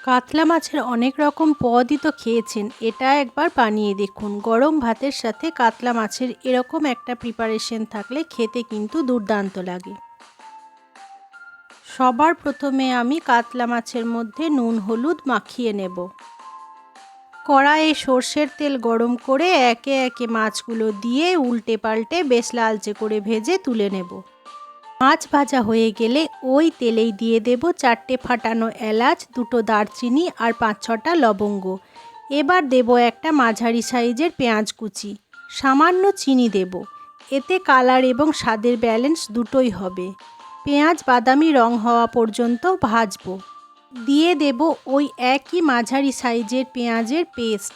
কাতলা মাছের অনেক রকম পদই তো খেয়েছেন, এটা একবার বানিয়ে দেখুন। গরম ভাতের সাথে কাতলা মাছের এরকম একটা প্রিপারেশন থাকলে খেতে কিন্তু দুর্দান্ত লাগে। সবার প্রথমে আমি কাতলা মাছের মধ্যে নুন হলুদ মাখিয়ে নেব। কড়াইয়ে সর্ষের তেল গরম করে একে একে মাছগুলো দিয়ে উল্টে পাল্টে বেশ লালচে করে ভেজে তুলে নেব। মাছ ভাজা হয়ে গেলে ওই তেলেই দিয়ে দেব 4টে ফাটানো এলাচ, 2টো দারচিনি আর 5-6টা লবঙ্গ। এবার দেব একটা মাঝারি সাইজের পেঁয়াজ কুচি, সামান্য চিনি দেব। এতে কালার এবং স্বাদের ব্যালেন্স দুটোই হবে। পেঁয়াজ বাদামি রং হওয়া পর্যন্ত ভাজবো। দিয়ে দেব ওই একই মাঝারি সাইজের পেঁয়াজের পেস্ট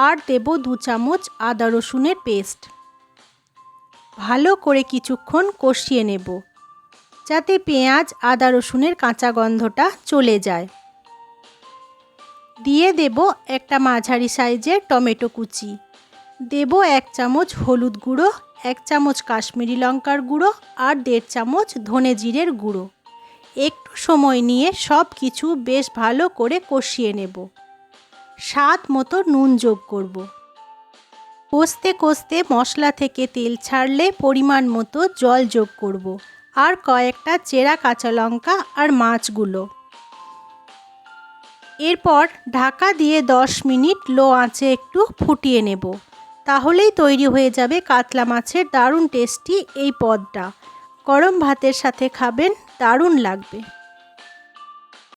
আর দেব 2 চামচ আদা রসুনের পেস্ট। ভালো করে কিছুক্ষণ কষিয়ে নেব যাতে পেঁয়াজ আদা রসুনের কাঁচা গন্ধটা চলে যায়। দিয়ে দেব একটা মাঝারি সাইজের টমেটো কুচি, দেব 1 চামচ হলুদ গুঁড়ো, 1 চামচ কাশ্মীরি লঙ্কার গুঁড়ো আর 1.5 চামচ ধনে জিরের গুঁড়ো। একটু সময় নিয়ে সব কিছু বেশ ভালো করে কষিয়ে নেব। স্বাদ মতো নুন যোগ করব। কষতে কষতে মশলা থেকে তেল ছাড়লে পরিমাণ মতো জল যোগ করব আর কয়েকটা চেরা কাঁচা লঙ্কা আর মাছগুলো। এরপর ঢাকা দিয়ে 10 মিনিট লো আঁচে একটু ফুটিয়ে নেব। তাহলেই তৈরি হয়ে যাবে কাতলা মাছের দারুণ টেস্টি এই পদটা। গরম ভাতের সাথে খাবেন, দারুণ লাগবে।